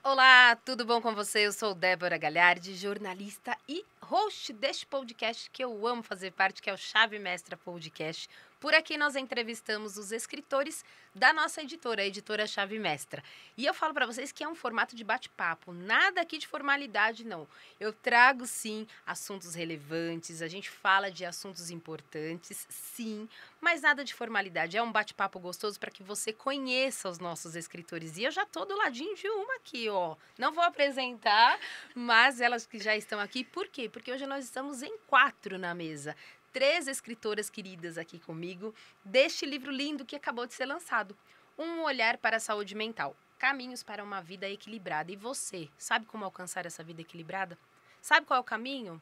Olá, tudo bom com você? Eu sou Débora Galhardi, jornalista e host deste podcast que eu amo fazer parte, que é o Chave Mestra Podcast. Por aqui nós entrevistamos os escritores da nossa editora, a editora Chave Mestra. E eu falo para vocês que é um formato de bate-papo, nada aqui de formalidade não. Eu trago sim assuntos relevantes, a gente fala de assuntos importantes, sim, mas nada de formalidade. É um bate-papo gostoso para que você conheça os nossos escritores. E eu já estou do ladinho de uma aqui, ó. Não vou apresentar, mas elas que já estão aqui. Por quê? Porque hoje nós estamos em 4 na mesa. 3 escritoras queridas aqui comigo, deste livro lindo que acabou de ser lançado. Um olhar para a saúde mental. Caminhos para uma vida equilibrada. E você, sabe como alcançar essa vida equilibrada? Sabe qual é o caminho?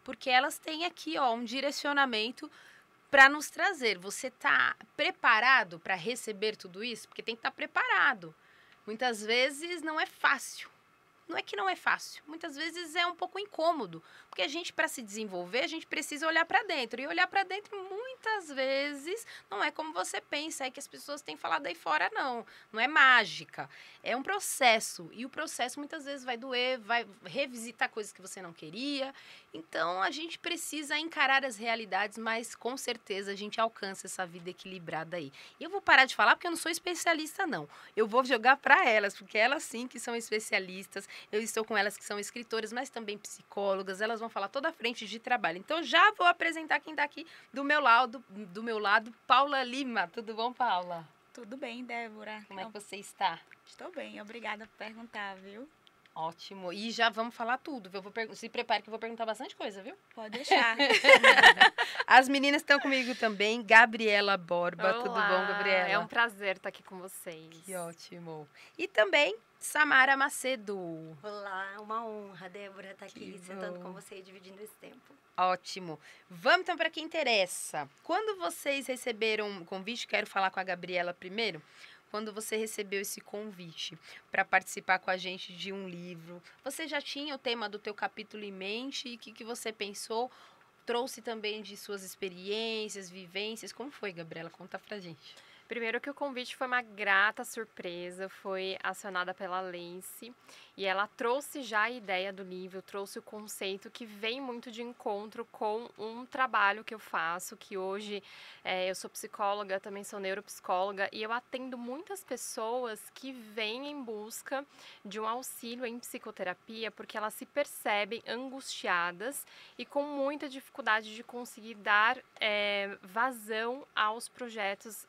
Porque elas têm aqui, ó, um direcionamento para nos trazer. Você está preparado para receber tudo isso? Porque tem que estar preparado. Muitas vezes não é fácil. Não é que não é fácil, muitas vezes é um pouco incômodo, porque a gente, para se desenvolver, a gente precisa olhar para dentro, e olhar para dentro muitas vezes não é como você pensa, é que as pessoas têm falado aí fora, não é mágica, é um processo, e o processo muitas vezes vai doer, vai revisitar coisas que você não queria, então a gente precisa encarar as realidades, mas com certeza a gente alcança essa vida equilibrada aí. E eu vou parar de falar porque eu não sou especialista não, eu vou jogar para elas, porque elas sim que são especialistas. Eu estou com elas que são escritoras, mas também psicólogas. Elas vão falar toda a frente de trabalho. Então, já vou apresentar quem está aqui do meu lado, Paula Lima. Tudo bom, Paula? Tudo bem, Débora. Como é que você está? Estou bem, obrigada por perguntar, viu? Ótimo. E já vamos falar tudo. Se prepare que eu vou perguntar bastante coisa, viu? Pode deixar. As meninas estão comigo também. Gabriela Borba. Olá, Tudo bom, Gabriela? é um prazer estar aqui com vocês. Que ótimo. E também Samara Macedo. Olá, uma honra, Débora, estar aqui Que sentando bom. com você e dividindo esse tempo. Ótimo. Vamos então para quem interessa. Quando vocês receberam o convite, quero falar com a Gabriela primeiro. Quando você recebeu esse convite para participar com a gente de um livro, você já tinha o tema do teu capítulo em mente? E o que você pensou? Trouxe também de suas experiências, vivências? Como foi, Gabriela? Conta pra gente. Primeiro que o convite foi uma grata surpresa, foi acionada pela Lacey e ela trouxe já a ideia do livro, trouxe o conceito que vem muito de encontro com um trabalho que eu faço, que hoje eu sou psicóloga, também sou neuropsicóloga e eu atendo muitas pessoas que vêm em busca de um auxílio em psicoterapia porque elas se percebem angustiadas e com muita dificuldade de conseguir dar vazão aos projetos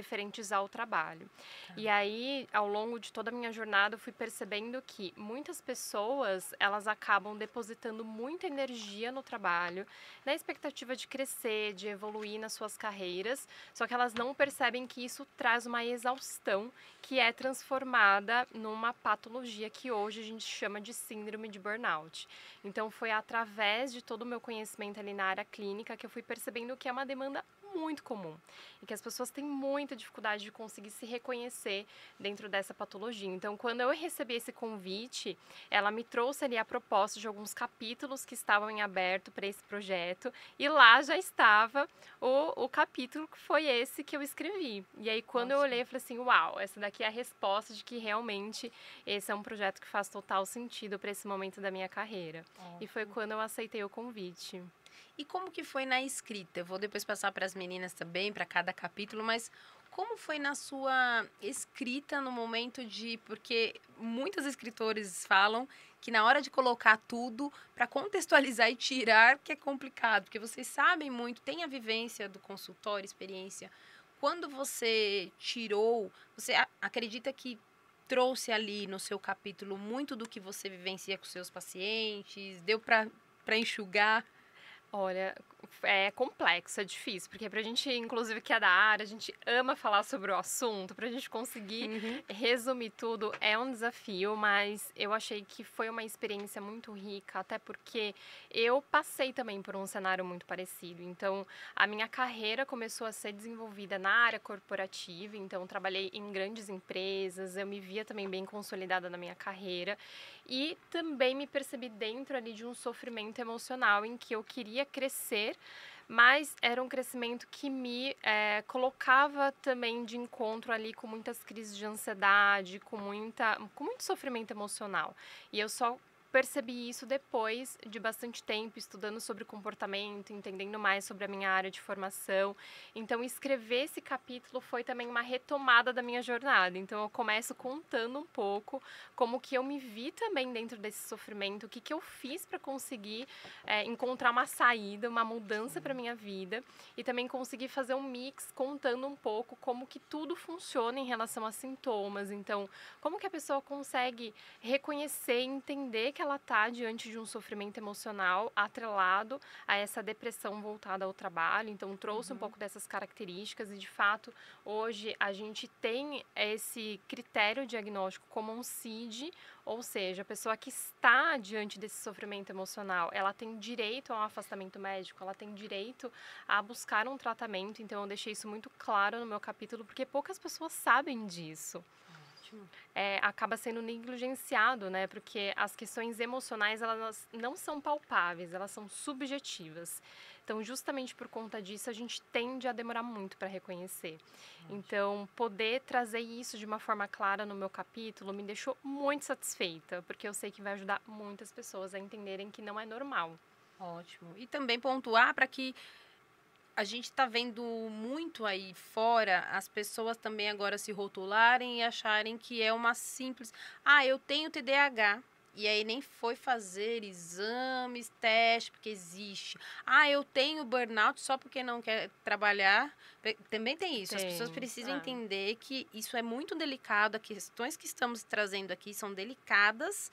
referentes ao trabalho. E aí, ao longo de toda a minha jornada, eu fui percebendo que muitas pessoas, elas acabam depositando muita energia no trabalho, na expectativa de crescer, de evoluir nas suas carreiras, só que elas não percebem que isso traz uma exaustão que é transformada numa patologia que hoje a gente chama de síndrome de burnout. Então, foi através de todo o meu conhecimento ali na área clínica que eu fui percebendo que é uma demanda muito comum e que as pessoas têm muita dificuldade de conseguir se reconhecer dentro dessa patologia. Então, quando eu recebi esse convite, ela me trouxe ali a proposta de alguns capítulos que estavam em aberto para esse projeto e lá já estava o capítulo que foi esse que eu escrevi. E aí, quando eu olhei, eu falei assim, uau, essa daqui é a resposta de que realmente esse é um projeto que faz total sentido para esse momento da minha carreira. E foi quando eu aceitei o convite. E como que foi na escrita? Eu vou depois passar para as meninas também, para cada capítulo, mas como foi na sua escrita no momento de... Porque muitos escritores falam que na hora de colocar tudo, para contextualizar e tirar, que é complicado, porque vocês sabem muito, tem a vivência do consultório, experiência. Quando você tirou, você acredita que trouxe ali no seu capítulo muito do que você vivencia com seus pacientes? Deu para enxugar? Olha, é complexo, é difícil, porque pra gente, inclusive, que é da área, a gente ama falar sobre o assunto, pra gente conseguir resumir tudo, é um desafio, mas eu achei que foi uma experiência muito rica, até porque eu passei também por um cenário muito parecido. Então, a minha carreira começou a ser desenvolvida na área corporativa, então trabalhei em grandes empresas, eu me via também bem consolidada na minha carreira, e também me percebi dentro ali de um sofrimento emocional em que eu queria crescer, mas era um crescimento que me colocava também de encontro ali com muitas crises de ansiedade, com muito sofrimento emocional. E eu só percebi isso depois de bastante tempo estudando sobre comportamento, entendendo mais sobre a minha área de formação. Então, escrever esse capítulo foi também uma retomada da minha jornada. Então, eu começo contando um pouco como que eu me vi também dentro desse sofrimento, o que que eu fiz para conseguir encontrar uma saída, uma mudança para minha vida, e também conseguir fazer um mix contando um pouco como que tudo funciona em relação a sintomas. Então, como que a pessoa consegue reconhecer e entender que ela está diante de um sofrimento emocional atrelado a essa depressão voltada ao trabalho. Então, trouxe um pouco dessas características e, de fato, hoje a gente tem esse critério diagnóstico como um CID, ou seja, a pessoa que está diante desse sofrimento emocional, ela tem direito a um afastamento médico, ela tem direito a buscar um tratamento. Então, eu deixei isso muito claro no meu capítulo, porque poucas pessoas sabem disso. Acaba sendo negligenciado, né? Porque as questões emocionais, elas não são palpáveis, elas são subjetivas. Então, justamente por conta disso, a gente tende a demorar muito para reconhecer. Então, poder trazer isso de uma forma clara no meu capítulo me deixou muito satisfeita, porque eu sei que vai ajudar muitas pessoas a entenderem que não é normal. Ótimo. E também pontuar para que a gente está vendo muito aí fora as pessoas também agora se rotularem e acharem que é uma simples... Ah, eu tenho TDAH. E aí nem foi fazer exames, teste, porque existe. Ah, eu tenho burnout só porque não quer trabalhar. Também tem isso. As pessoas precisam entender que isso é muito delicado. As questões que estamos trazendo aqui são delicadas.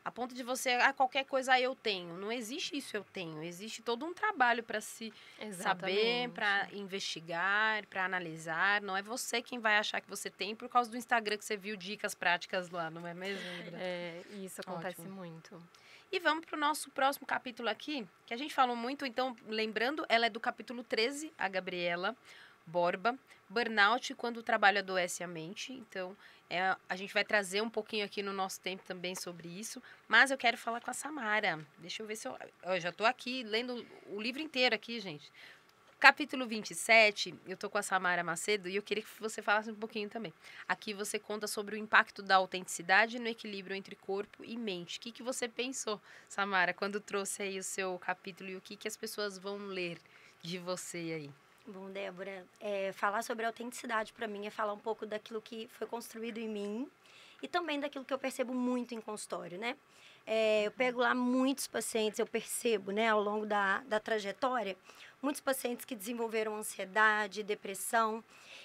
A ponto de você, qualquer coisa eu tenho. Não existe isso eu tenho. Existe todo um trabalho para se saber, para investigar, para analisar. Não é você quem vai achar que você tem por causa do Instagram que você viu dicas práticas lá, não é mesmo, Ibra? Isso acontece muito. E vamos para o nosso próximo capítulo aqui, que a gente falou muito, então, lembrando, ela é do capítulo 13, a Gabriela Borba, Burnout quando o trabalho adoece a mente. Então, a gente vai trazer um pouquinho aqui no nosso tempo também sobre isso, mas eu quero falar com a Samara. Deixa eu ver se eu já estou aqui lendo o livro inteiro aqui, gente. Capítulo 27, eu tô com a Samara Macedo e eu queria que você falasse um pouquinho também. Aqui você conta sobre o impacto da autenticidade no equilíbrio entre corpo e mente. O que você pensou, Samara, quando trouxe aí o seu capítulo e o que as pessoas vão ler de você aí? Bom, Débora, falar sobre autenticidade para mim é falar um pouco daquilo que foi construído em mim e também daquilo que eu percebo muito em consultório, né? Eu pego lá muitos pacientes, eu percebo, né, ao longo da trajetória, muitos pacientes que desenvolveram ansiedade, depressão.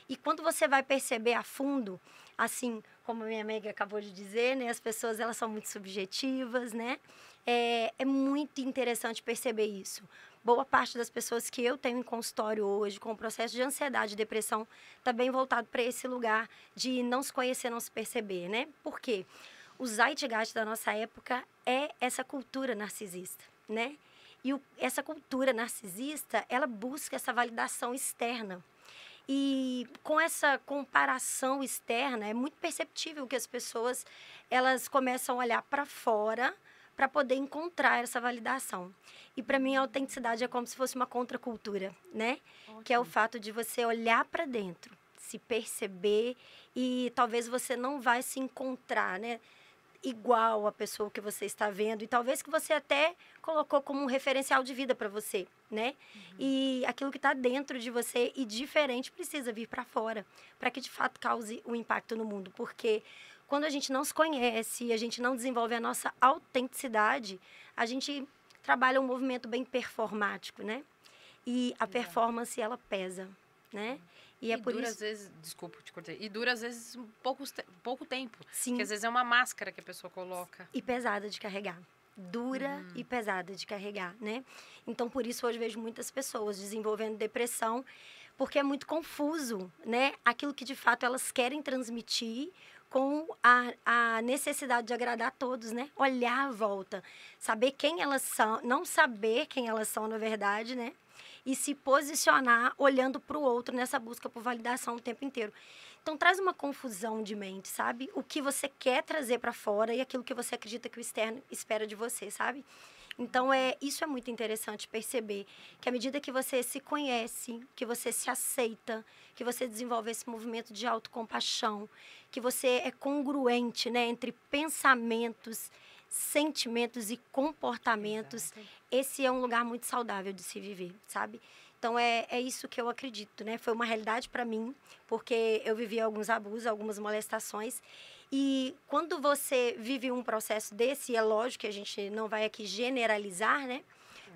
E quando você vai perceber a fundo, assim como a minha amiga acabou de dizer, né, as pessoas elas são muito subjetivas, né? É muito interessante perceber isso. Boa parte das pessoas que eu tenho em consultório hoje, com o processo de ansiedade e depressão, está bem voltado para esse lugar de não se conhecer, não se perceber, né? Por quê? O zeitgeist da nossa época é essa cultura narcisista, né? E essa cultura narcisista, ela busca essa validação externa. E com essa comparação externa, é muito perceptível que as pessoas elas começam a olhar para fora para poder encontrar essa validação. E para mim a autenticidade é como se fosse uma contracultura, né? Ótimo. Que é o fato de você olhar para dentro, se perceber e talvez você não vai se encontrar, né? Igual a pessoa que você está vendo e talvez que você até colocou como um referencial de vida para você, né? E aquilo que está dentro de você e diferente precisa vir para fora para que de fato cause um impacto no mundo, porque quando a gente não se conhece, a gente não desenvolve a nossa autenticidade, a gente trabalha um movimento bem performático, né? E a performance, ela pesa, né? E é por dura isso... às vezes, desculpa te cortei, e dura às vezes pouco tempo. Sim. Porque às vezes é uma máscara que a pessoa coloca. E pesada de carregar. Dura e pesada de carregar, né? Então, por isso, hoje vejo muitas pessoas desenvolvendo depressão, porque é muito confuso, né? Aquilo que, de fato, elas querem transmitir com a necessidade de agradar a todos, né? Olhar à volta, saber quem elas são, não saber quem elas são, na verdade, né? E se posicionar olhando para o outro nessa busca por validação o tempo inteiro. Então, traz uma confusão de mente, sabe? O que você quer trazer para fora e aquilo que você acredita que o externo espera de você, sabe? Então, isso é muito interessante perceber, que à medida que você se conhece, que você se aceita, que você desenvolve esse movimento de autocompaixão, que você é congruente, né, entre pensamentos, sentimentos e comportamentos, esse é um lugar muito saudável de se viver, sabe? Então, é isso que eu acredito, né? Foi uma realidade para mim, porque eu vivi alguns abusos, algumas molestações. E quando você vive um processo desse, é lógico que a gente não vai aqui generalizar, né?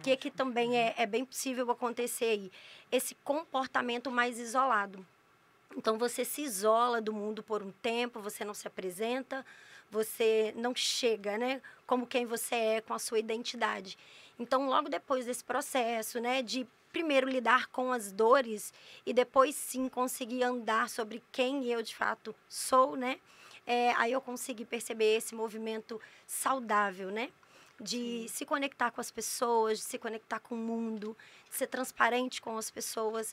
Que também é bem possível acontecer aí. Esse comportamento mais isolado. Então, você se isola do mundo por um tempo, você não se apresenta, você não chega, né? Como quem você é, com a sua identidade. Então, logo depois desse processo, né? De primeiro lidar com as dores e depois sim conseguir andar sobre quem eu de fato sou, né? Aí eu consegui perceber esse movimento saudável, né? De se conectar com as pessoas, de se conectar com o mundo, de ser transparente com as pessoas,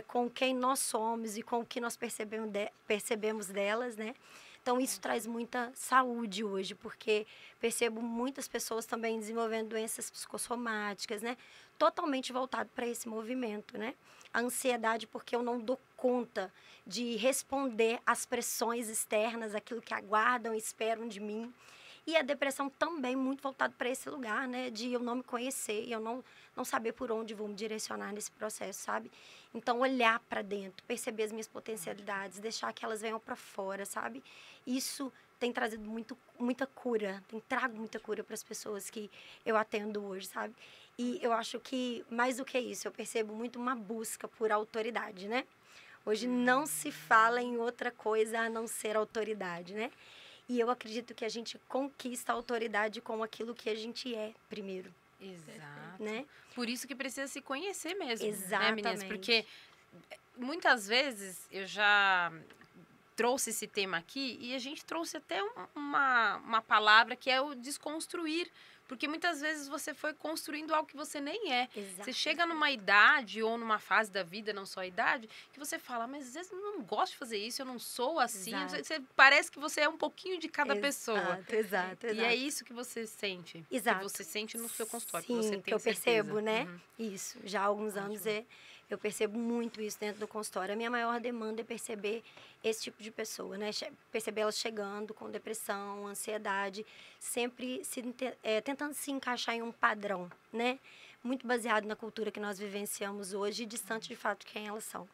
com quem nós somos e com o que nós percebemos delas, né? Então, isso traz muita saúde hoje, porque percebo muitas pessoas também desenvolvendo doenças psicossomáticas, né? Totalmente voltado para esse movimento, né? A ansiedade, porque eu não dou conta de responder às pressões externas, aquilo que aguardam e esperam de mim. E a depressão também muito voltada para esse lugar, né? De eu não me conhecer e eu não saber por onde vou me direcionar nesse processo, sabe? Então, olhar para dentro, perceber as minhas potencialidades, deixar que elas venham para fora, sabe? Isso tem trazido muita cura, tem trago muita cura para as pessoas que eu atendo hoje, sabe? E eu acho que, mais do que isso, eu percebo muito uma busca por autoridade, né? Hoje não se fala em outra coisa a não ser autoridade, né? E eu acredito que a gente conquista a autoridade com aquilo que a gente é primeiro. Exato. Né? Por isso que precisa se conhecer mesmo. Exatamente. Né, meninas? Porque muitas vezes eu já trouxe esse tema aqui e a gente trouxe até uma palavra que é o desconstruir. Porque muitas vezes você foi construindo algo que você nem é. Exato. Você chega numa idade ou numa fase da vida, não só a idade, que você fala, mas às vezes eu não gosto de fazer isso, eu não sou assim. Parece que você é um pouquinho de cada pessoa. Exato. E é isso que você sente. Exato. Que você sente no seu consultório. Sim, que você tem que eu certeza. percebo, né? Isso. Já há alguns anos eu percebo muito isso dentro do consultório. A minha maior demanda é perceber esse tipo de pessoa, né? Perceber elas chegando com depressão, ansiedade, sempre tentando se encaixar em um padrão, né? Muito baseado na cultura que nós vivenciamos hoje e distante de fato de quem elas são,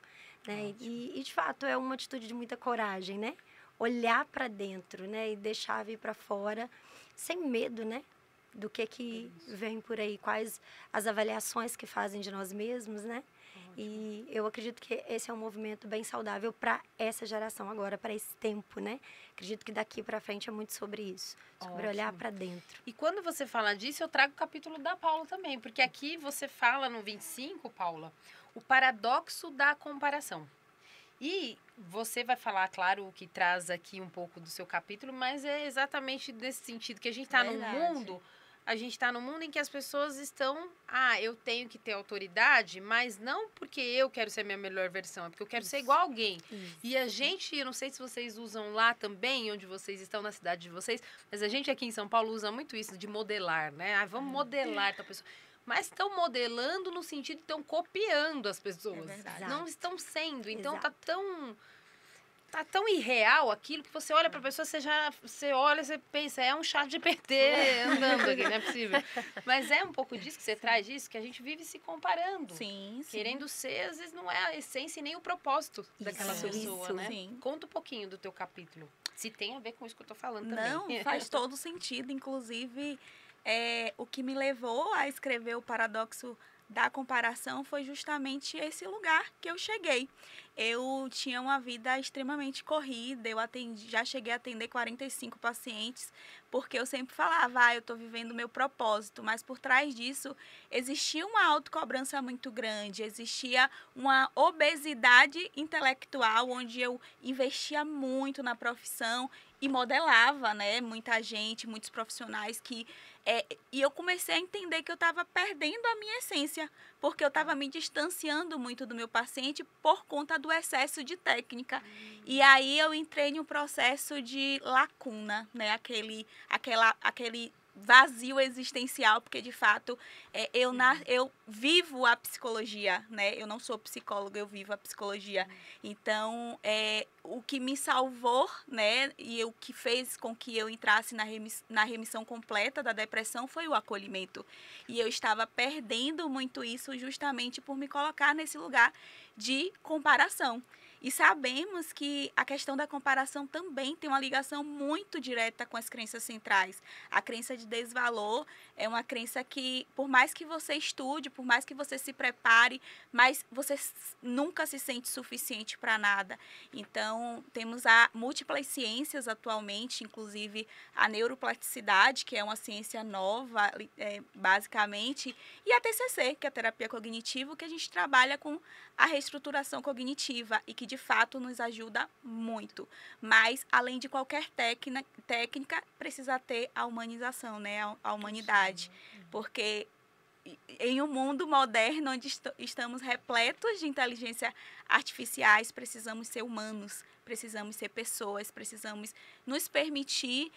né? E de fato é uma atitude de muita coragem, né? Olhar para dentro, né? E deixar vir para fora sem medo, né? Do que vem por aí, quais as avaliações que fazem de nós mesmos, né? E eu acredito que esse é um movimento bem saudável para essa geração agora, para esse tempo, né? Acredito que daqui para frente é muito sobre isso, sobre olhar para dentro. E quando você fala disso, eu trago o capítulo da Paula também, porque aqui você fala no 25, Paula, o paradoxo da comparação. E você vai falar, claro, o que traz aqui um pouco do seu capítulo, mas é exatamente nesse sentido que a gente está num mundo... A gente está num mundo em que as pessoas estão... eu tenho que ter autoridade, mas não porque eu quero ser a minha melhor versão, é porque eu quero ser igual a alguém. E a gente, eu não sei se vocês usam lá também, onde vocês estão, na cidade de vocês, mas a gente aqui em São Paulo usa muito isso, de modelar, né? Vamos modelar tal pessoa. Mas estão modelando no sentido de estão copiando as pessoas. Não estão sendo. Então, tá tão irreal aquilo que você olha pra pessoa, você olha, você pensa, é um chat de PT andando aqui, não é possível. Mas é um pouco disso que você traz disso, que a gente vive se comparando. Sim. Querendo ser, às vezes não é a essência e nem o propósito daquela pessoa, né? Sim. Conta um pouquinho do teu capítulo. Se tem a ver com isso que eu tô falando também. Não, faz todo sentido. Inclusive, o que me levou a escrever o Paradoxo da Comparação foi justamente esse lugar que eu cheguei. Eu tinha uma vida extremamente corrida, já cheguei a atender 45 pacientes, porque eu sempre falava, eu estou vivendo o meu propósito, mas por trás disso existia uma autocobrança muito grande, existia uma obesidade intelectual, onde eu investia muito na profissão e modelava, né, muita gente, muitos profissionais e eu comecei a entender que eu estava perdendo a minha essência, porque eu estava me distanciando muito do meu paciente por conta do excesso de técnica. E aí eu entrei em um processo de lacuna, né? Aquele vazio existencial, porque de fato eu vivo a psicologia, né? Eu não sou psicóloga, eu vivo a psicologia. Então, o que me salvou, né, e o que fez com que eu entrasse na remissão completa da depressão foi o acolhimento. E eu estava perdendo muito isso justamente por me colocar nesse lugar de comparação. E sabemos que a questão da comparação também tem uma ligação muito direta com as crenças centrais. A crença de desvalor é uma crença que, por mais que você estude, por mais que você se prepare, mas você nunca se sente suficiente para nada. Então, temos múltiplas ciências atualmente, inclusive a neuroplasticidade, que é uma ciência nova, basicamente, e a TCC, que é a terapia cognitiva, que a gente trabalha com a reestruturação cognitiva e que de fato nos ajuda muito. Mas, além de qualquer técnica, precisa ter a humanização, né? A humanidade. Porque em um mundo moderno, onde estamos repletos de inteligência artificiais, precisamos ser humanos, precisamos ser pessoas, precisamos nos permitir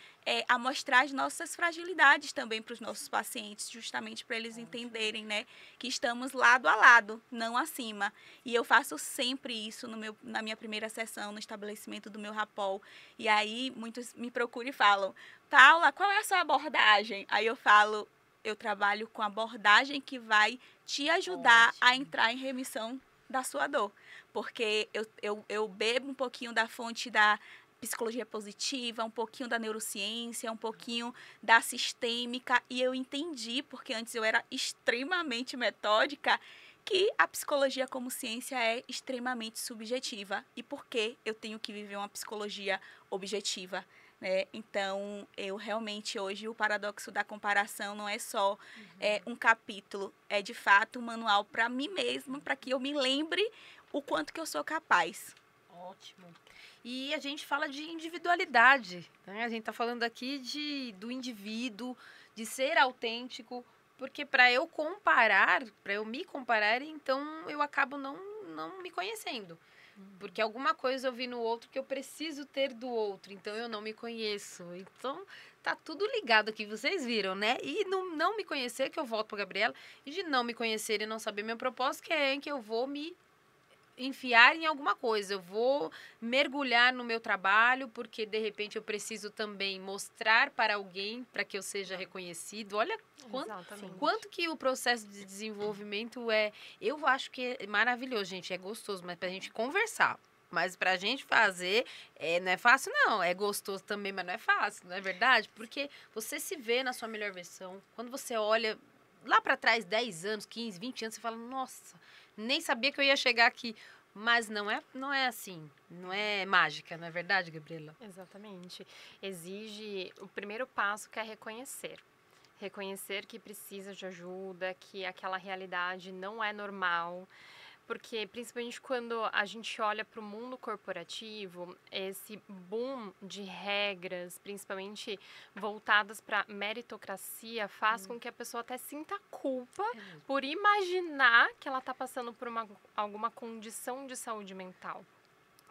amostrar as nossas fragilidades também para os nossos pacientes, justamente para eles entenderem, né, que estamos lado a lado, não acima. E eu faço sempre isso na minha primeira sessão, no estabelecimento do meu Rapol. E aí muitos me procuram e falam: Paula, qual é a sua abordagem? Aí eu falo: eu trabalho com abordagem que vai te ajudar a entrar em remissão da sua dor. Porque eu bebo um pouquinho da fonte da psicologia positiva, um pouquinho da neurociência, um pouquinho da sistêmica. E eu entendi, porque antes eu era extremamente metódica, que a psicologia como ciência é extremamente subjetiva. E por que eu tenho que viver uma psicologia objetiva? Então, eu realmente hoje o paradoxo da comparação não é só um capítulo, é de fato um manual para mim mesma, para que eu me lembre o quanto que eu sou capaz. Ótimo. E a gente fala de individualidade, né? A gente está falando aqui do indivíduo, de ser autêntico, porque para eu me comparar, então eu acabo não me conhecendo. Porque alguma coisa eu vi no outro que eu preciso ter do outro, então eu não me conheço. Então, tá tudo ligado aqui, vocês viram, né? E não me conhecer, que eu volto pra Gabriela, e de não me conhecer e não saber meu propósito, que é em que eu vou me enfiar em alguma coisa, eu vou mergulhar no meu trabalho, porque de repente eu preciso também mostrar para alguém para que eu seja reconhecido. Olha quanto que o processo de desenvolvimento eu acho que é maravilhoso, gente, é gostoso, mas pra gente conversar. Mas pra gente fazer, não é fácil, não. É gostoso também, mas não é fácil, não é verdade? Porque você se vê na sua melhor versão. Quando você olha lá pra trás, 10 anos, 15, 20 anos, você fala: nossa, nem sabia que eu ia chegar aqui. Mas não é assim, não é mágica, não é verdade, Gabriela? Exatamente. Exige o primeiro passo, que é reconhecer. Reconhecer que precisa de ajuda, que aquela realidade não é normal. Porque, principalmente quando a gente olha para o mundo corporativo, esse boom de regras, principalmente voltadas para meritocracia, faz com que a pessoa até sinta culpa por imaginar que ela está passando por alguma condição de saúde mental.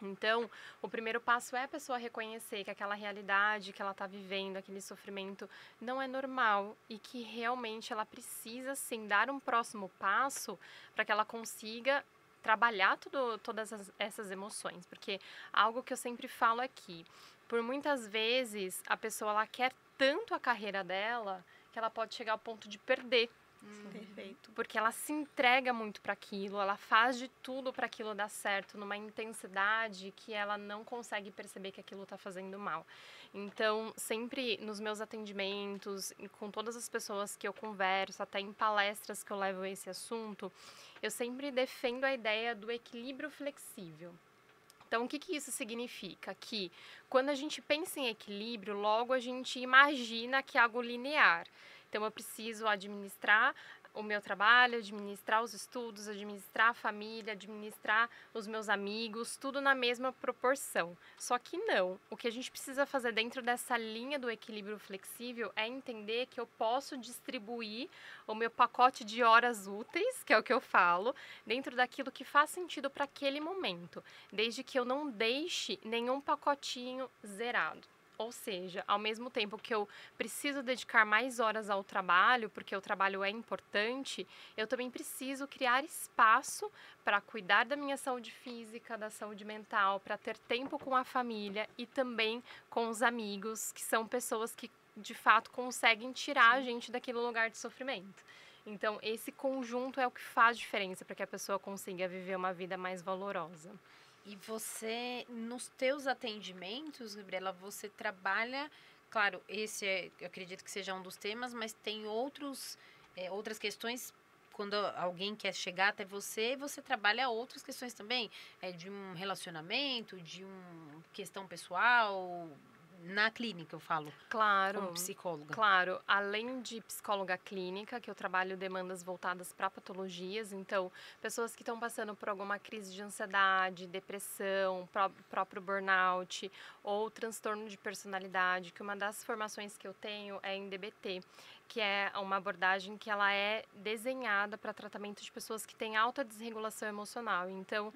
Então, o primeiro passo é a pessoa reconhecer que aquela realidade que ela está vivendo, aquele sofrimento, não é normal e que realmente ela precisa, sim, dar um próximo passo para que ela consiga trabalhar todas essas emoções. Porque algo que eu sempre falo aqui, por muitas vezes a pessoa ela quer tanto a carreira dela que ela pode chegar ao ponto de perder. Perfeito. Porque ela se entrega muito para aquilo, ela faz de tudo para aquilo dar certo, numa intensidade que ela não consegue perceber que aquilo está fazendo mal. Então, sempre nos meus atendimentos, com todas as pessoas que eu converso, até em palestras que eu levo esse assunto, eu sempre defendo a ideia do equilíbrio flexível. Então, o que isso significa? Que quando a gente pensa em equilíbrio, logo a gente imagina que é algo linear. Então, eu preciso administrar o meu trabalho, administrar os estudos, administrar a família, administrar os meus amigos, tudo na mesma proporção. Só que não. O que a gente precisa fazer dentro dessa linha do equilíbrio flexível é entender que eu posso distribuir o meu pacote de horas úteis, que é o que eu falo, dentro daquilo que faz sentido para aquele momento, desde que eu não deixe nenhum pacotinho zerado. Ou seja, ao mesmo tempo que eu preciso dedicar mais horas ao trabalho, porque o trabalho é importante, eu também preciso criar espaço para cuidar da minha saúde física, da saúde mental, para ter tempo com a família e também com os amigos, que são pessoas que de fato conseguem tirar a gente daquele lugar de sofrimento. Então, esse conjunto é o que faz diferença para que a pessoa consiga viver uma vida mais valorosa. E você, nos teus atendimentos, Gabriela, você trabalha, claro, esse eu acredito que seja um dos temas, mas tem outras questões, quando alguém quer chegar até você, você trabalha outras questões também, de um relacionamento, de uma questão pessoal, na clínica eu falo, Claro, como psicóloga. claro. Além de psicóloga clínica, que eu trabalho demandas voltadas para patologias, então, pessoas que estão passando por alguma crise de ansiedade, depressão, próprio burnout ou transtorno de personalidade, que uma das formações que eu tenho é em DBT, que é uma abordagem que ela é desenhada para tratamento de pessoas que têm alta desregulação emocional. Então,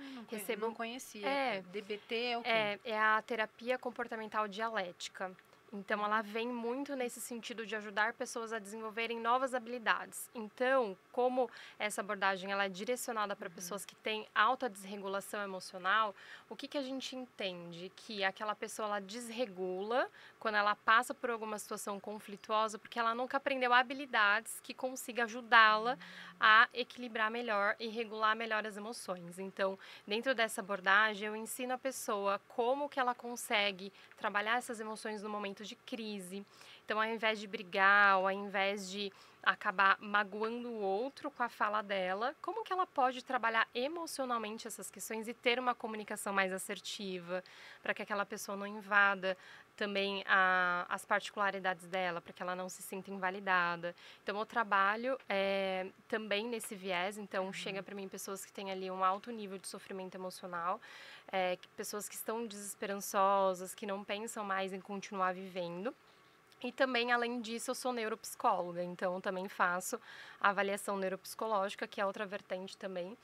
Não conhecia. É. DBT é o quê? é a terapia comportamental dialética. Então, ela vem muito nesse sentido de ajudar pessoas a desenvolverem novas habilidades. Então, como essa abordagem ela é direcionada para pessoas que têm alta desregulação emocional, o que a gente entende? Que aquela pessoa ela desregula quando ela passa por alguma situação conflituosa, porque ela nunca aprendeu habilidades que consiga ajudá-la a equilibrar melhor e regular melhor as emoções. Então, dentro dessa abordagem, eu ensino a pessoa como que ela consegue trabalhar essas emoções no momento de crise. Então, ao invés de brigar, ou ao invés de acabar magoando o outro com a fala dela, como que ela pode trabalhar emocionalmente essas questões e ter uma comunicação mais assertiva, para que aquela pessoa não invada também as particularidades dela, para que ela não se sinta invalidada. Então, eu trabalho também nesse viés. Então, chega para mim pessoas que têm ali um alto nível de sofrimento emocional, pessoas que estão desesperançosas, que não pensam mais em continuar vivendo. E também, além disso, eu sou neuropsicóloga, então também faço a avaliação neuropsicológica, que é outra vertente também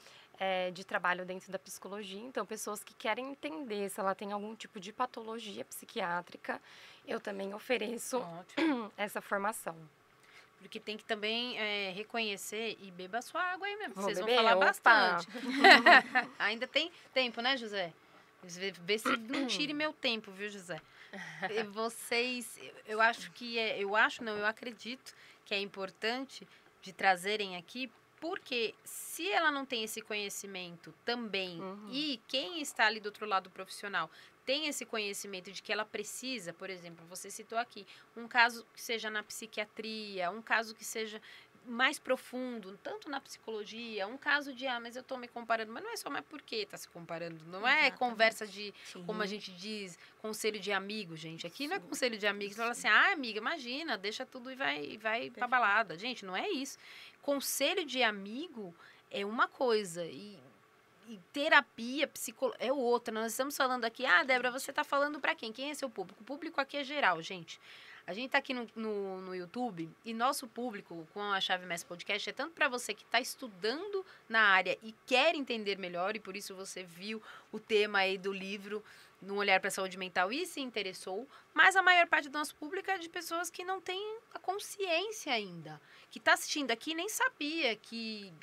de trabalho dentro da psicologia. Então, pessoas que querem entender se ela tem algum tipo de patologia psiquiátrica, eu também ofereço essa formação. Porque tem que também reconhecer e beba sua água aí mesmo. Vou Vocês beber? vão falar Opa! bastante. Ainda tem tempo, né, José? Vê se não tire meu tempo, viu, José? Vocês, eu acho que eu acredito que é importante de trazerem aqui, porque se ela não tem esse conhecimento também, e quem está ali do outro lado profissional tem esse conhecimento de que ela precisa, por exemplo, você citou aqui, um caso que seja na psiquiatria, um caso que seja mais profundo, tanto na psicologia, um caso de, mas eu estou me comparando, mas não é só, mas por que está se comparando? Não é conversa de, como a gente diz, conselho de amigo, gente. Aqui não é conselho de amigos, fala assim, amiga, imagina, deixa tudo e vai pra balada. Gente, não é isso. Conselho de amigo é uma coisa e terapia, psicologia é outra. Nós estamos falando aqui, Débora, você está falando para quem? Quem é seu público? O público aqui é geral, gente. A gente está aqui no YouTube e nosso público com a Chave Mestre Podcast é tanto para você que está estudando na área e quer entender melhor, e por isso você viu o tema aí do livro No Olhar para a Saúde Mental e se interessou, mas a maior parte do nosso público é de pessoas que não têm a consciência ainda, que está assistindo aqui e nem sabia que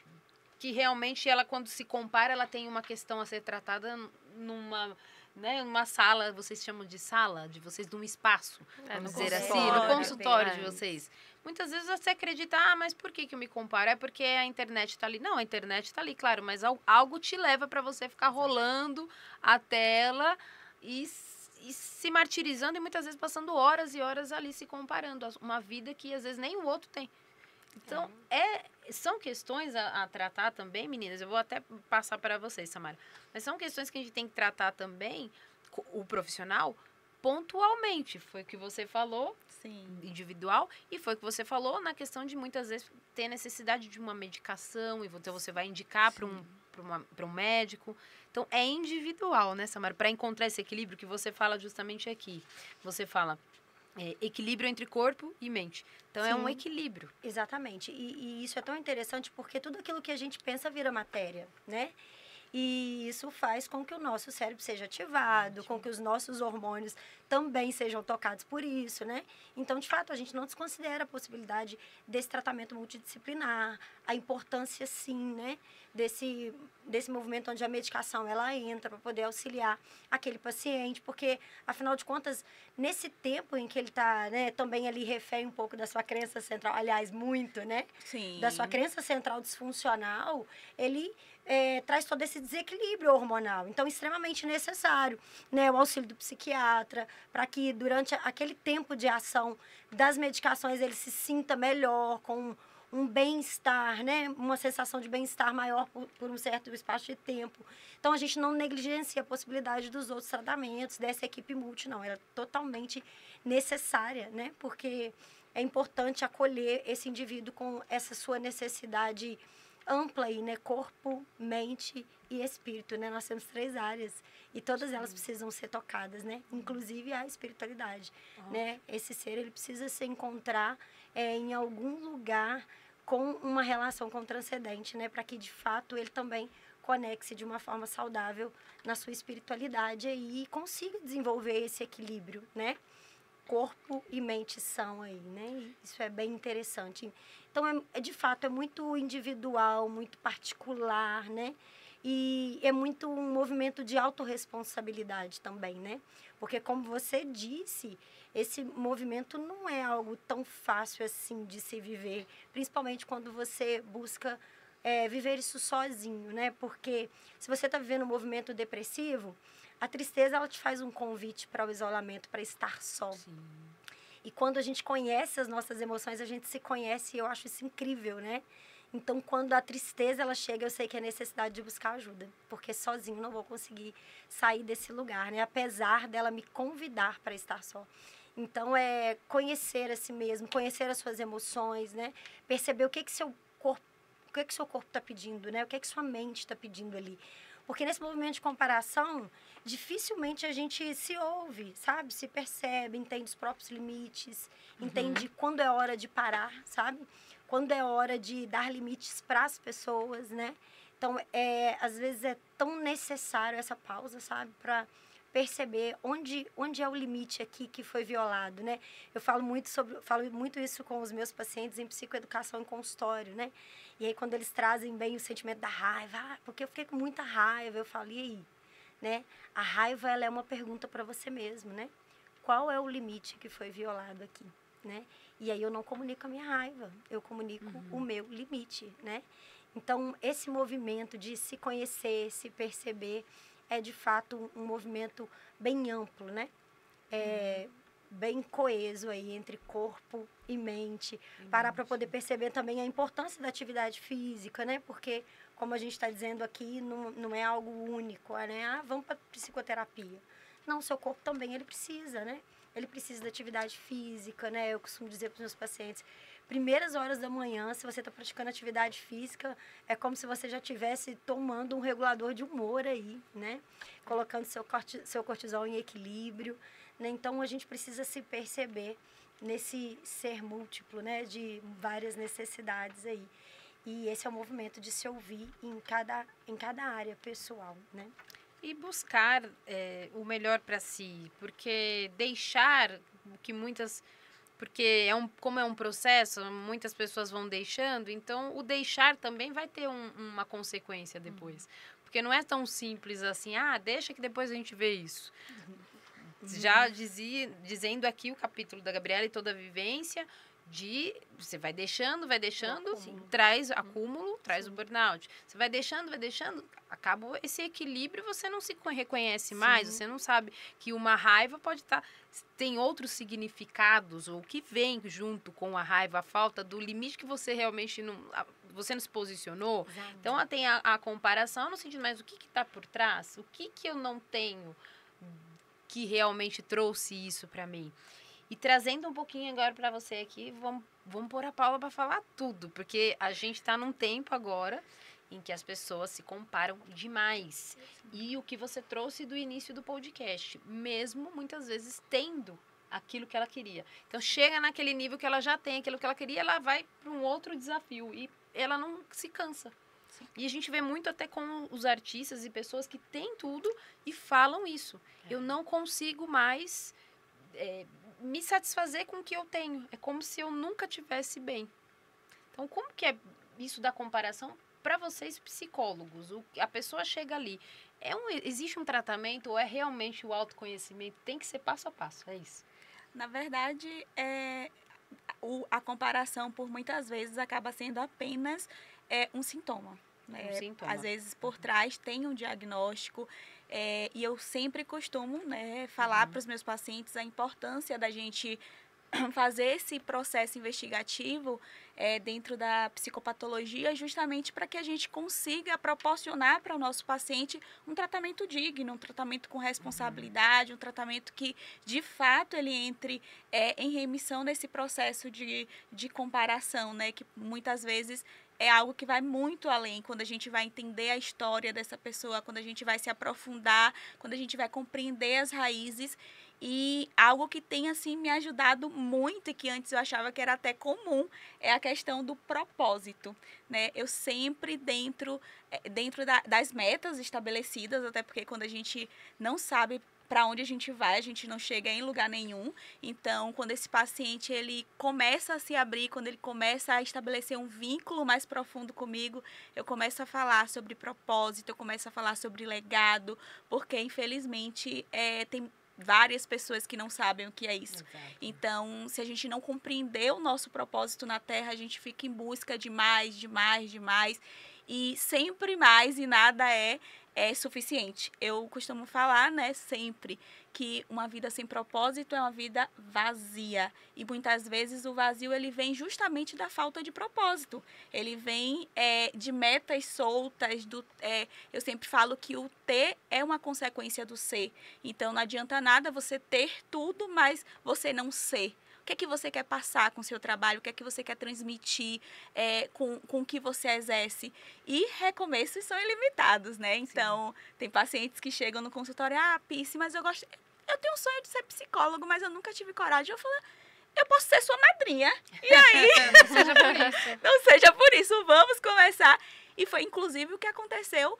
realmente ela, quando se compara, ela tem uma questão a ser tratada numa sala, vocês chamam de sala, de vocês, de um espaço, vamos dizer assim, no consultório de vocês. Muitas vezes você acredita, mas por que eu me comparo? É porque a internet está ali. Não, a internet está ali, claro, mas algo te leva para você ficar rolando a tela e se martirizando e muitas vezes passando horas e horas ali se comparando. Uma vida que às vezes nem o outro tem. Então, são questões a tratar também, meninas. Eu vou até passar para vocês, Samara. Mas são questões que a gente tem que tratar também, o profissional, pontualmente. Foi o que você falou, individual, e foi o que você falou na questão de muitas vezes ter necessidade de uma medicação, e então você vai indicar para um médico. Então, é individual, né, Samara? Para encontrar esse equilíbrio que você fala justamente aqui. Você fala equilíbrio entre corpo e mente. Então, é um equilíbrio. Exatamente. E isso é tão interessante porque tudo aquilo que a gente pensa vira matéria, né? E isso faz com que o nosso cérebro seja ativado, com que os nossos hormônios também sejam tocados por isso, né? Então, de fato, a gente não desconsidera a possibilidade desse tratamento multidisciplinar, a importância, sim, né? Desse movimento onde a medicação, ela entra para poder auxiliar aquele paciente, porque, afinal de contas, nesse tempo em que ele está, né, também ali refém um pouco da sua crença central, aliás, muito, né? Sim. Da sua crença central disfuncional, ele traz todo esse desequilíbrio hormonal. Então, extremamente necessário, né, o auxílio do psiquiatra, para que durante aquele tempo de ação das medicações ele se sinta melhor, com um bem-estar, né, uma sensação de bem-estar maior por um certo espaço de tempo. Então, a gente não negligencia a possibilidade dos outros tratamentos, dessa equipe multi, não. Ela é totalmente necessária, né, porque é importante acolher esse indivíduo com essa sua necessidade ampla aí, né? Corpo, mente e espírito, né? Nós temos 3 áreas e todas elas precisam ser tocadas, né? Inclusive a espiritualidade, né? Esse ser, ele precisa se encontrar em algum lugar com uma relação com o transcendente, né? Para que, de fato, ele também conecte de uma forma saudável na sua espiritualidade e consiga desenvolver esse equilíbrio, né? Corpo e mente são aí, né? E isso é bem interessante. Então, de fato, é muito individual, muito particular, né? E é muito um movimento de autorresponsabilidade também, né? Porque, como você disse, esse movimento não é algo tão fácil assim de se viver, principalmente quando você busca viver isso sozinho, né? Porque se você está vivendo um movimento depressivo, a tristeza, ela te faz um convite para o isolamento, para estar só. Sim. E quando a gente conhece as nossas emoções, a gente se conhece, e eu acho isso incrível, né? Então, quando a tristeza, ela chega, eu sei que é necessidade de buscar ajuda, porque sozinho não vou conseguir sair desse lugar, né? Apesar dela me convidar para estar só. Então, é conhecer a si mesmo, conhecer as suas emoções, né? Perceber o que seu corpo está pedindo, né? O que sua mente está pedindo ali. Porque nesse movimento de comparação, dificilmente a gente se ouve, sabe? Se percebe, entende os próprios limites, entende quando é hora de parar, sabe? Quando é hora de dar limites para as pessoas, né? Então, às vezes é tão necessário essa pausa, sabe? Para perceber onde é o limite aqui que foi violado, né? Eu falo muito isso com os meus pacientes em psicoeducação em consultório, né? E aí, quando eles trazem bem o sentimento da raiva, porque eu fiquei com muita raiva, eu falo, e aí? Né? A raiva, ela é uma pergunta para você mesmo, né? Qual é o limite que foi violado aqui, né? E aí eu não comunico a minha raiva, eu comunico o meu limite, né? Então, esse movimento de se conhecer, se perceber, é de fato um movimento bem amplo, né? Bem coeso aí entre corpo e mente, para poder perceber também a importância da atividade física, né? Porque, como a gente está dizendo aqui, não é algo único, né? Ah, vamos para psicoterapia. Não, o seu corpo também, ele precisa, né? Ele precisa da atividade física, né? Eu costumo dizer para os meus pacientes, primeiras horas da manhã, se você está praticando atividade física, é como se você já estivesse tomando um regulador de humor aí, né? Colocando seu cortisol em equilíbrio, né? Então, a gente precisa se perceber nesse ser múltiplo, né? De várias necessidades aí. E esse é o movimento de se ouvir em cada área pessoal, né? E buscar o melhor para si, porque deixar o que muitas... Porque como é um processo, muitas pessoas vão deixando, então o deixar também vai ter uma consequência depois. Porque não é tão simples assim, deixa que depois a gente vê isso. Já dizendo aqui o capítulo da Gabriela e toda a vivência, você vai deixando, traz acúmulo, traz o burnout. Você vai deixando, acaba esse equilíbrio, você não se reconhece mais, você não sabe que uma raiva tem outros significados, ou que vem junto com a raiva, a falta do limite que você realmente você não se posicionou. Exato. Então, tem a comparação no sentido, mas o que está por trás? O que eu não tenho que realmente trouxe isso para mim? E trazendo um pouquinho agora para você aqui, vamos pôr a Paula para falar tudo, porque a gente está num tempo agora em que as pessoas se comparam demais. E o que você trouxe do início do podcast, mesmo muitas vezes tendo aquilo que ela queria. Então, chega naquele nível que ela já tem aquilo que ela queria, ela vai para um outro desafio e ela não se cansa. Sim. E a gente vê muito até com os artistas e pessoas que têm tudo e falam isso. Eu não consigo mais me satisfazer com o que eu tenho. É como se eu nunca tivesse bem. Então, como que é isso da comparação para vocês psicólogos? A pessoa chega ali, existe um tratamento ou é realmente o autoconhecimento? Tem que ser passo a passo, é isso? Na verdade, a comparação, por muitas vezes, acaba sendo apenas um sintoma. Né? Um sintoma. Às vezes, por trás, tem um diagnóstico. E eu sempre costumo, né, falar para os meus pacientes a importância da gente fazer esse processo investigativo dentro da psicopatologia, justamente para que a gente consiga proporcionar para o nosso paciente um tratamento digno, um tratamento com responsabilidade, um tratamento que, de fato, ele entre em remissão nesse processo de comparação, né? Que muitas vezes é algo que vai muito além, quando a gente vai entender a história dessa pessoa, quando a gente vai se aprofundar, quando a gente vai compreender as raízes. E algo que tem, assim, me ajudado muito e que antes eu achava que era até comum é a questão do propósito, né? Eu sempre dentro das metas estabelecidas, até porque quando a gente não sabe para onde a gente vai, a gente não chega em lugar nenhum. Então, quando esse paciente ele começa a se abrir, quando ele começa a estabelecer um vínculo mais profundo comigo, eu começo a falar sobre propósito, eu começo a falar sobre legado, porque infelizmente tem várias pessoas que não sabem o que é isso. Exato. Então, se a gente não compreender o nosso propósito na Terra, a gente fica em busca de mais, de mais, de mais. E sempre mais e nada é suficiente. Eu costumo falar, né, sempre, que uma vida sem propósito é uma vida vazia. E muitas vezes o vazio ele vem justamente da falta de propósito. Ele vem de metas soltas. Eu sempre falo que o ter é uma consequência do ser. Então não adianta nada você ter tudo, mas você não ser. O que é que você quer passar com o seu trabalho? O que é que você quer transmitir com o que você exerce? E recomeços são ilimitados, né? Então, tem pacientes que chegam no consultório, Pici, mas eu tenho um sonho de ser psicólogo, mas eu nunca tive coragem. Eu falo, eu posso ser sua madrinha. E aí? Não seja por isso. Não seja por isso, vamos começar. E foi, inclusive, o que aconteceu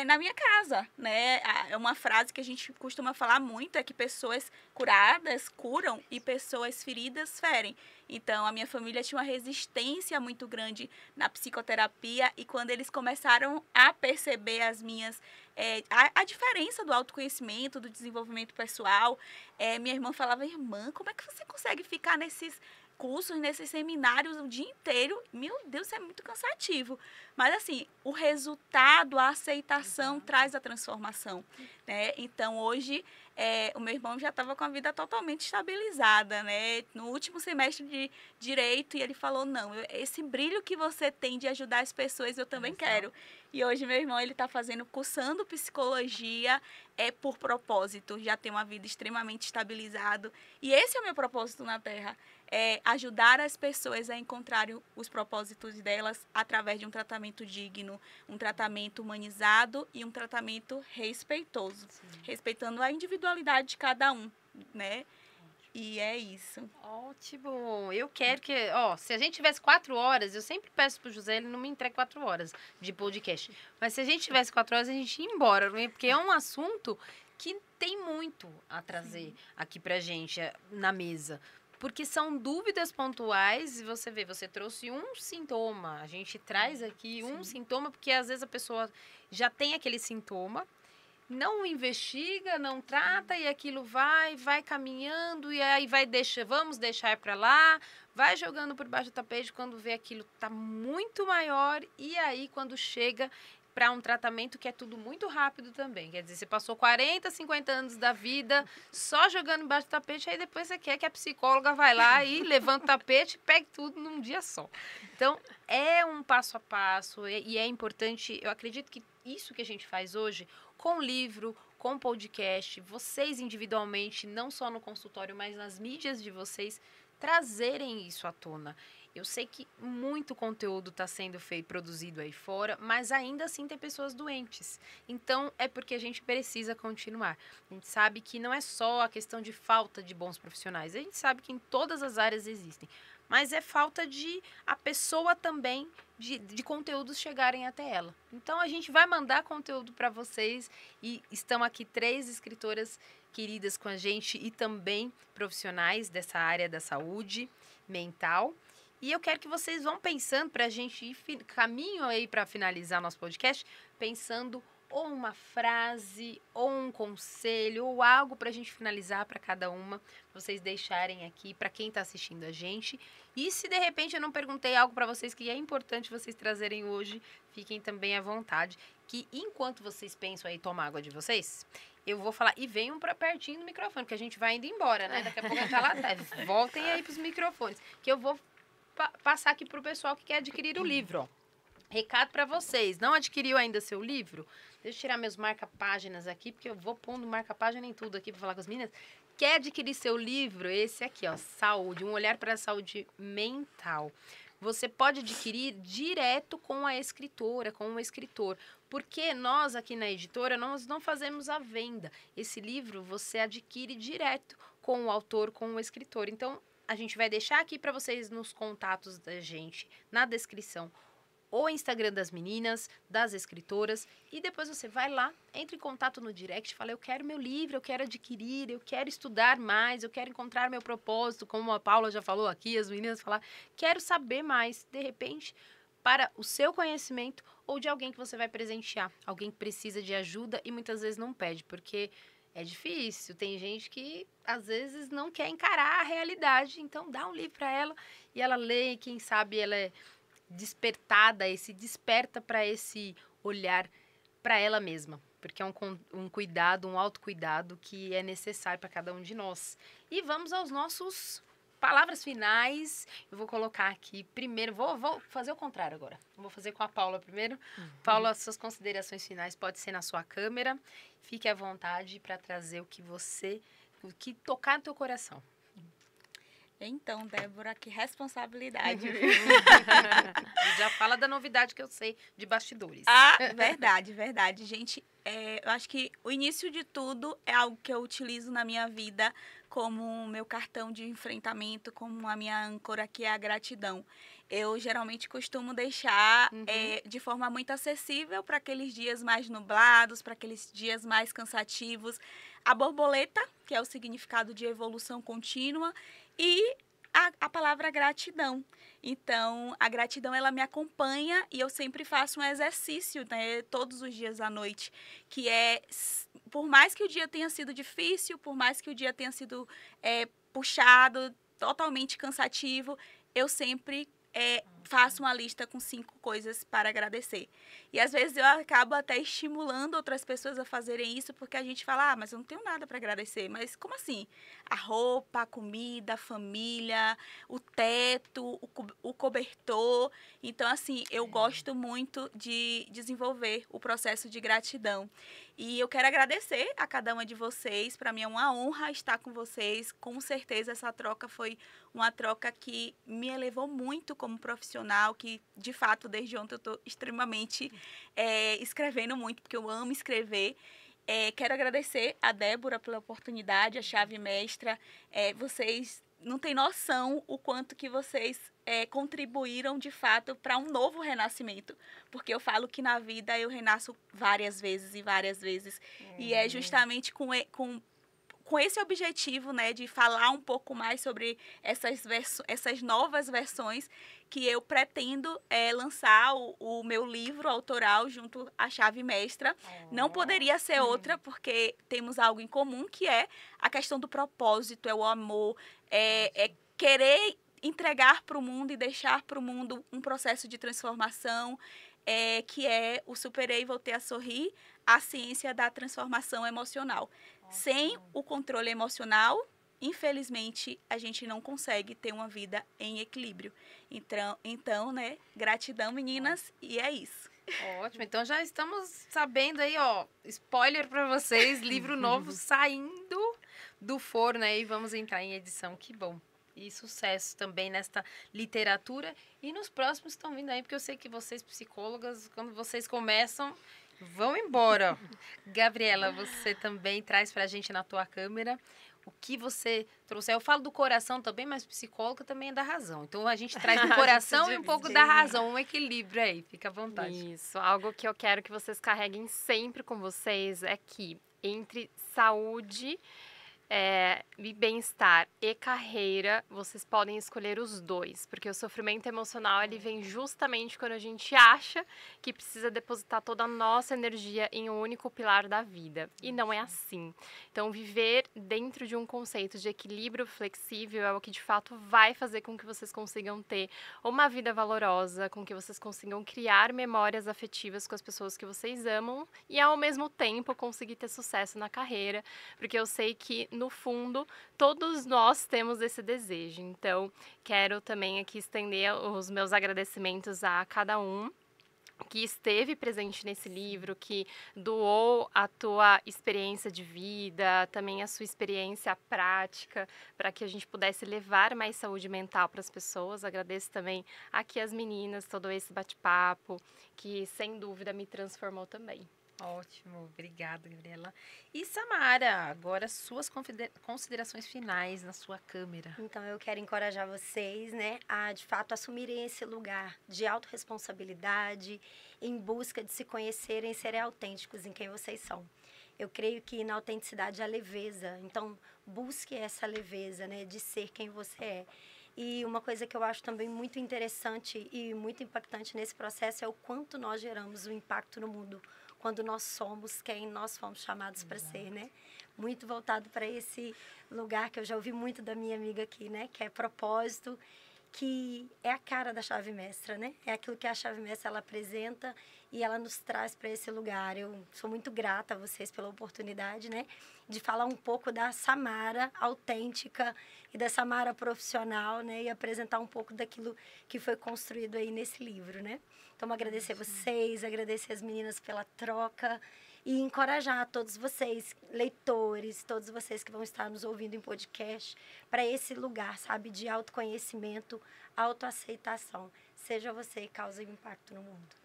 na minha casa, né? É uma frase que a gente costuma falar muito, é que pessoas curadas curam e pessoas feridas ferem. Então, a minha família tinha uma resistência muito grande na psicoterapia e quando eles começaram a perceber a diferença do autoconhecimento, do desenvolvimento pessoal, minha irmã falava, irmã, como é que você consegue ficar nesses cursos, nesses seminários o dia inteiro? Meu Deus, isso é muito cansativo. Mas, assim, o resultado, a aceitação traz a transformação, né? Então, hoje, o meu irmão já estava com a vida totalmente estabilizada, né? No último semestre de Direito, e ele falou, não, esse brilho que você tem de ajudar as pessoas, eu também quero. E hoje, meu irmão, ele está cursando psicologia por propósito, já tem uma vida extremamente estabilizada. E esse é o meu propósito na Terra, ajudar as pessoas a encontrarem os propósitos delas através de um tratamento digno, um tratamento humanizado e um tratamento respeitoso, respeitando a individualidade de cada um, né? E é isso. Ótimo. Eu quero que... se a gente tivesse 4 horas, eu sempre peço pro José, ele não me entrega 4 horas de podcast. Mas se a gente tivesse 4 horas, a gente ia embora, porque é um assunto que tem muito a trazer aqui pra gente, na mesa. Porque são dúvidas pontuais e você vê, você trouxe um sintoma. A gente traz aqui um sintoma, porque às vezes a pessoa já tem aquele sintoma, não investiga, não trata e aquilo vai caminhando e aí vamos deixar para lá, vai jogando por baixo do tapete quando vê aquilo tá muito maior e aí quando chega para um tratamento que é tudo muito rápido também. Quer dizer, você passou 40, 50 anos da vida só jogando embaixo do tapete, aí depois você quer que a psicóloga vai lá e levanta o tapete e pegue tudo num dia só. Então, é um passo a passo e é importante, eu acredito que isso que a gente faz hoje, com livro, com podcast, vocês individualmente, não só no consultório, mas nas mídias de vocês, trazerem isso à tona. Eu sei que muito conteúdo está sendo produzido aí fora, mas ainda assim tem pessoas doentes. Então, é porque a gente precisa continuar. A gente sabe que não é só a questão de falta de bons profissionais. A gente sabe que em todas as áreas existem. Mas é falta de a pessoa também, de conteúdos chegarem até ela. Então, a gente vai mandar conteúdo para vocês e estão aqui 3 escritoras queridas com a gente e também profissionais dessa área da saúde mental. E eu quero que vocês vão pensando para a gente ir caminho aí para finalizar nosso podcast, pensando ou uma frase, ou um conselho, ou algo para a gente finalizar para cada uma, vocês deixarem aqui para quem está assistindo a gente. E se de repente eu não perguntei algo para vocês que é importante vocês trazerem hoje, fiquem também à vontade, que enquanto vocês pensam aí tomar água de vocês, eu vou falar, e venham para pertinho do microfone, que a gente vai indo embora, né? Daqui a pouco a gente tá lá atrás. Voltem aí para os microfones, que eu vou passar aqui para o pessoal que quer adquirir o livro, ó. Recado para vocês, não adquiriu ainda seu livro? Deixa eu tirar meus marca-páginas aqui, porque eu vou pondo marca-página em tudo aqui para falar com as meninas. Quer adquirir seu livro? Esse aqui, ó, Saúde, um olhar para a saúde mental. Você pode adquirir direto com a escritora, com o escritor, porque nós aqui na editora, nós não fazemos a venda. Esse livro você adquire direto com o autor, com o escritor. Então, a gente vai deixar aqui para vocês nos contatos da gente, na descrição, o Instagram das meninas, das escritoras, e depois você vai lá, entra em contato no direct, fala, eu quero meu livro, eu quero adquirir, eu quero estudar mais, eu quero encontrar meu propósito, como a Paula já falou aqui, as meninas falaram, quero saber mais, de repente, para o seu conhecimento ou de alguém que você vai presentear, alguém que precisa de ajuda e muitas vezes não pede, porque é difícil, tem gente que às vezes não quer encarar a realidade, então dá um livro para ela e ela lê, e quem sabe ela é despertada, desperta para esse olhar para ela mesma, porque é um cuidado, um autocuidado que é necessário para cada um de nós. E vamos aos nossos palavras finais. Eu vou colocar aqui primeiro, vou fazer o contrário agora. Vou fazer com a Paula primeiro. Paula, suas considerações finais pode ser na sua câmera. Fique à vontade para trazer o que tocar no teu coração. Então, Débora, que responsabilidade. Já fala da novidade que eu sei de bastidores. Ah, verdade. Gente, eu acho que o início de tudo é algo que eu utilizo na minha vida como meu cartão de enfrentamento, como a minha âncora, que é a gratidão. Eu geralmente costumo deixar de forma muito acessível para aqueles dias mais nublados, para aqueles dias mais cansativos, a borboleta, que é o significado de evolução contínua, e a palavra gratidão. Então, a gratidão, ela me acompanha e eu sempre faço um exercício, né, todos os dias à noite, que é, por mais que o dia tenha sido difícil, por mais que o dia tenha sido puxado, totalmente cansativo, eu sempre faço uma lista com 5 coisas para agradecer. E às vezes eu acabo até estimulando outras pessoas a fazerem isso, porque a gente fala, mas eu não tenho nada para agradecer. Mas como assim? A roupa, a comida, a família, o teto, o cobertor. Então, assim, eu gosto muito de desenvolver o processo de gratidão. E eu quero agradecer a cada uma de vocês. Para mim é uma honra estar com vocês. Com certeza essa troca foi uma troca que me elevou muito como profissional, que de fato desde ontem eu estou extremamente escrevendo muito, porque eu amo escrever. Quero agradecer a Débora pela oportunidade, a chave mestra. Vocês não têm noção o quanto que vocês contribuíram de fato para um novo renascimento, porque eu falo que na vida eu renasço várias vezes e várias vezes, e é justamente com esse objetivo, né, de falar um pouco mais sobre essas novas versões que eu pretendo lançar o meu livro autoral junto à chave mestra. Não poderia ser outra, porque temos algo em comum, que é a questão do propósito, é o amor, é querer entregar para o mundo e deixar para o mundo um processo de transformação, que é o Superei, Voltei a Sorrir, a ciência da transformação emocional. Sem o controle emocional, infelizmente, a gente não consegue ter uma vida em equilíbrio. Então, né, gratidão, meninas, e é isso. Ótimo, então já estamos sabendo aí, ó, spoiler para vocês, livro novo saindo do forno aí, vamos entrar em edição, que bom. E sucesso também nesta literatura. E nos próximos estão vindo aí, porque eu sei que vocês, psicólogas, quando vocês começam, vão embora. Gabriela, você também traz pra gente na tua câmera o que você trouxer. Eu falo do coração também, mas psicóloga também é da razão. Então, a gente traz do coração e um pouco da razão, um equilíbrio aí. Fica à vontade. Isso, algo que eu quero que vocês carreguem sempre com vocês é que entre saúde e bem-estar e carreira, vocês podem escolher os dois, porque o sofrimento emocional ele vem justamente quando a gente acha que precisa depositar toda a nossa energia em um único pilar da vida, e não é assim. Então, viver dentro de um conceito de equilíbrio flexível é o que de fato vai fazer com que vocês consigam ter uma vida valorosa, com que vocês consigam criar memórias afetivas com as pessoas que vocês amam e ao mesmo tempo conseguir ter sucesso na carreira, porque eu sei que no fundo, todos nós temos esse desejo. Então, quero também aqui estender os meus agradecimentos a cada um que esteve presente nesse livro, que doou a tua experiência de vida, também a sua experiência prática, para que a gente pudesse levar mais saúde mental para as pessoas. Agradeço também aqui as meninas, todo esse bate-papo, que sem dúvida me transformou também. Ótimo, obrigada, Gabriela. E Samara, agora suas considerações finais na sua câmera. Então, eu quero encorajar vocês, né, a de fato assumirem esse lugar de autorresponsabilidade, em busca de se conhecerem e serem autênticos em quem vocês são. Eu creio que na autenticidade há leveza, então busque essa leveza, né, de ser quem você é. E uma coisa que eu acho também muito interessante e muito impactante nesse processo é o quanto nós geramos um impacto no mundo quando nós somos quem nós fomos chamados para ser, né? Muito voltado para esse lugar que eu já ouvi muito da minha amiga aqui, né? Que é propósito, que é a cara da chave mestra, né? É aquilo que a chave mestra ela apresenta e ela nos traz para esse lugar. Eu sou muito grata a vocês pela oportunidade, né? De falar um pouco da Samara autêntica e da Samara profissional, né? E apresentar um pouco daquilo que foi construído aí nesse livro, né? Então, agradecer vocês, agradecer as meninas pela troca e encorajar todos vocês, leitores, todos vocês que vão estar nos ouvindo em podcast, para esse lugar, sabe, de autoconhecimento, autoaceitação. Seja você causa impacto no mundo.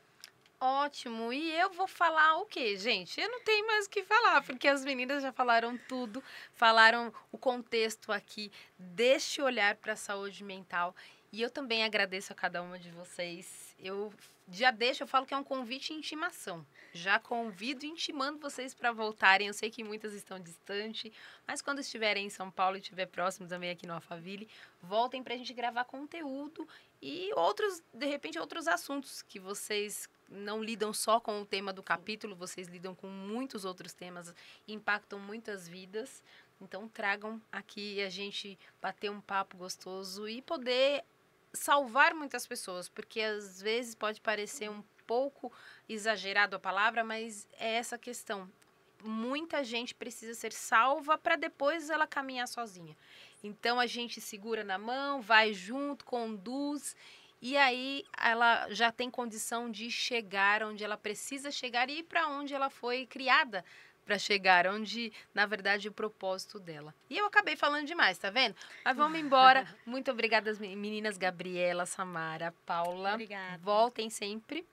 Ótimo, e eu vou falar o quê, gente? Eu não tenho mais o que falar, porque as meninas já falaram tudo, falaram o contexto aqui deste olhar para a saúde mental. E eu também agradeço a cada uma de vocês. Eu falo que é um convite e intimação. Já convido intimando vocês para voltarem. Eu sei que muitas estão distantes, mas quando estiverem em São Paulo e estiver próximo também aqui no Alphaville, voltem para a gente gravar conteúdo e outros, de repente, outros assuntos que vocês não lidam só com o tema do capítulo, vocês lidam com muitos outros temas, impactam muitas vidas. Então, tragam aqui a gente bater um papo gostoso e poder salvar muitas pessoas, porque às vezes pode parecer um pouco exagerado a palavra, mas é essa questão. Muita gente precisa ser salva para depois ela caminhar sozinha. Então, a gente segura na mão, vai junto, conduz, e aí ela já tem condição de chegar onde ela precisa chegar e ir para onde ela foi criada para chegar, onde, na verdade, o propósito dela. E eu acabei falando demais, tá vendo? Mas vamos embora. Muito obrigada, meninas Gabriela, Samara, Paula. Obrigada. Voltem sempre.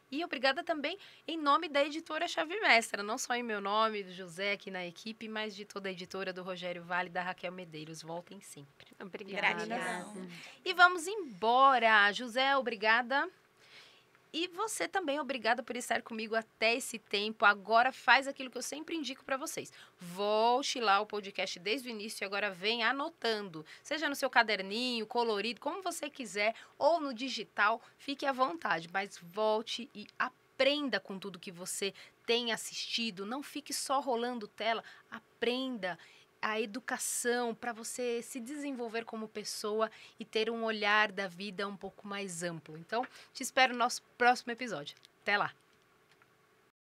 E obrigada também em nome da editora Chave Mestra, não só em meu nome, do José aqui na equipe, mas de toda a editora, do Rogério Vale e da Raquel Medeiros. Voltem sempre. Obrigada. Gratidão. E vamos embora. José, obrigada. E você também, obrigada por estar comigo até esse tempo. Agora faz aquilo que eu sempre indico para vocês. Volte lá o podcast desde o início e agora vem anotando. Seja no seu caderninho, colorido, como você quiser, ou no digital, fique à vontade. Mas volte e aprenda com tudo que você tem assistido. Não fique só rolando tela, aprenda a educação para você se desenvolver como pessoa e ter um olhar da vida um pouco mais amplo. Então, te espero no nosso próximo episódio. Até lá!